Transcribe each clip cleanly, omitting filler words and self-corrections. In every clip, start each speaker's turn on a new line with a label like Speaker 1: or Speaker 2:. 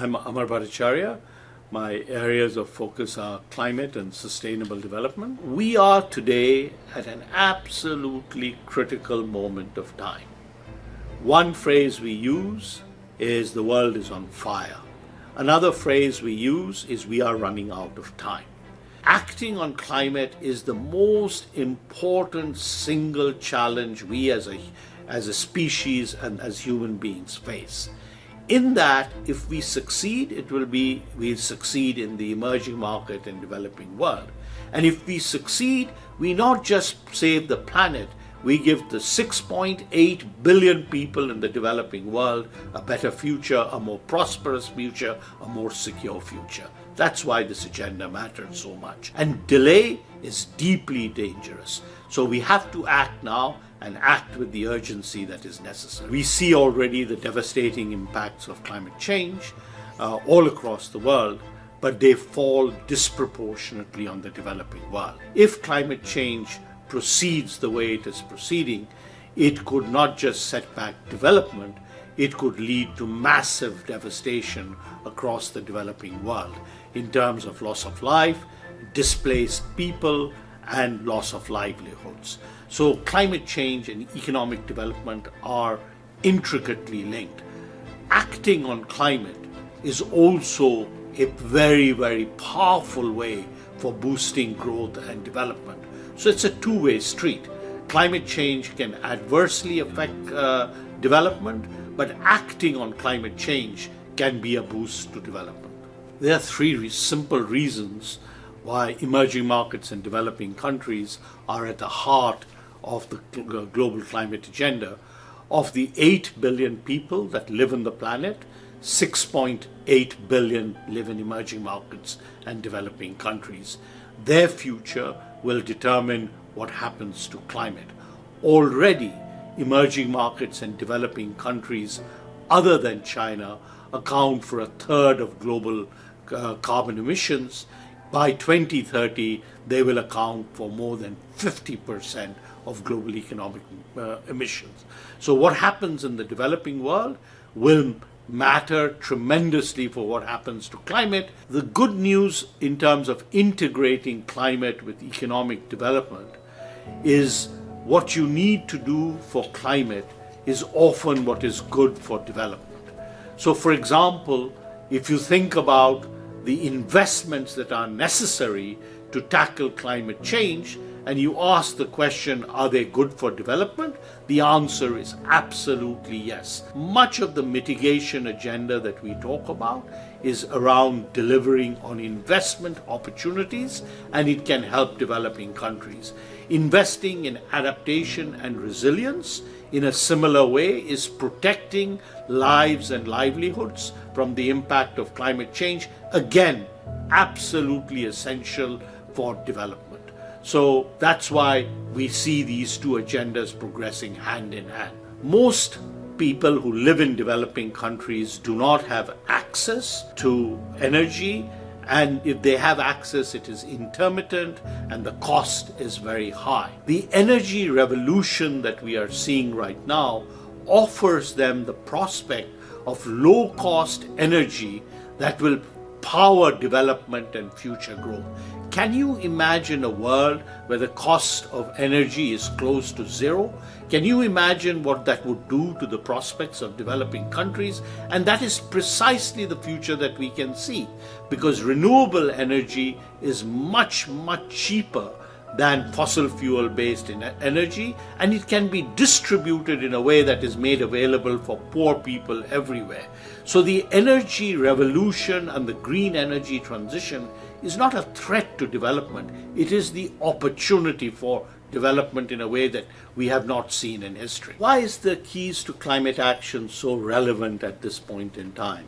Speaker 1: I'm Amar Bhattacharya. My areas of focus are climate and sustainable development. We are today at an absolutely critical moment of time. One phrase we use is the world is on fire. Another phrase we use is we are running out of time. Acting on climate is the most important single challenge we as a species and as human beings face. In that, if we succeed, we'll succeed in the emerging market and developing world. And if we succeed, we not just save the planet, we give the 6.8 billion people in the developing world a better future, a more prosperous future, a more secure future. That's why this agenda matters so much. And delay is deeply dangerous. So we have to act now and act with the urgency that is necessary. We see already the devastating impacts of climate change all across the world, but they fall disproportionately on the developing world. If climate change proceeds the way it is proceeding, it could not just set back development, it could lead to massive devastation across the developing world in terms of loss of life, displaced people, and loss of livelihoods. So climate change and economic development are intricately linked. Acting on climate is also a very, very powerful way for boosting growth and development. So it's a two-way street. Climate change can adversely affect development, but acting on climate change can be a boost to development. There are three simple reasons why emerging markets and developing countries are at the heart of the global climate agenda. Of the 8 billion people that live on the planet, 6.8 billion live in emerging markets and developing countries. Their future will determine what happens to climate. Already, emerging markets and developing countries other than China account for a third of global carbon emissions. By 2030, they will account for more than 50% of global economic emissions. So what happens in the developing world will matter tremendously for what happens to climate. The good news in terms of integrating climate with economic development is what you need to do for climate is often what is good for development. So for example, if you think about the investments that are necessary to tackle climate change, and you ask the question, are they good for development? The answer is absolutely yes. Much of the mitigation agenda that we talk about is around delivering on investment opportunities, and it can help developing countries. Investing in adaptation and resilience in a similar way is protecting lives and livelihoods from the impact of climate change. Again, absolutely essential for development. So that's why we see these two agendas progressing hand in hand. Most people who live in developing countries do not have access to energy, and if they have access, it is intermittent and the cost is very high. The energy revolution that we are seeing right now offers them the prospect of low-cost energy that will power development and future growth. Can you imagine a world where the cost of energy is close to zero? Can you imagine what that would do to the prospects of developing countries? And that is precisely the future that we can see, because renewable energy is much, much cheaper than fossil fuel based energy, and it can be distributed in a way that is made available for poor people everywhere. So the energy revolution and the green energy transition is not a threat to development, it is the opportunity for development in a way that we have not seen in history. Why is the keys to climate action so relevant at this point in time?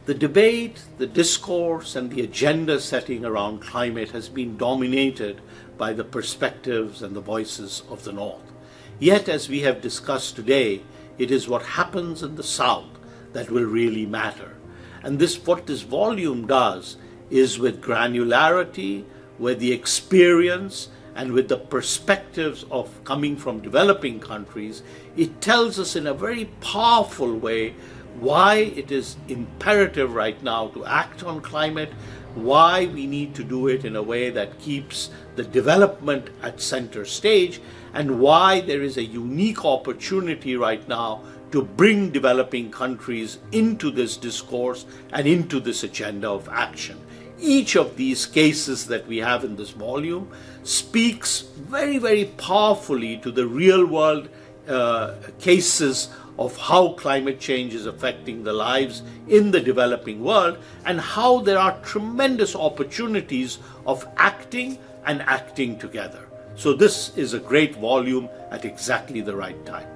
Speaker 1: The debate, the discourse, and the agenda setting around climate has been dominated by the perspectives and the voices of the North. Yet, as we have discussed today, it is what happens in the South that will really matter. And what this volume does is, with granularity, with the experience, and with the perspectives of coming from developing countries, it tells us in a very powerful way why it is imperative right now to act on climate, why we need to do it in a way that keeps the development at center stage, and why there is a unique opportunity right now to bring developing countries into this discourse and into this agenda of action. Each of these cases that we have in this volume speaks very, very powerfully to the real world cases of how climate change is affecting the lives in the developing world, and how there are tremendous opportunities of acting and acting together. So this is a great volume at exactly the right time.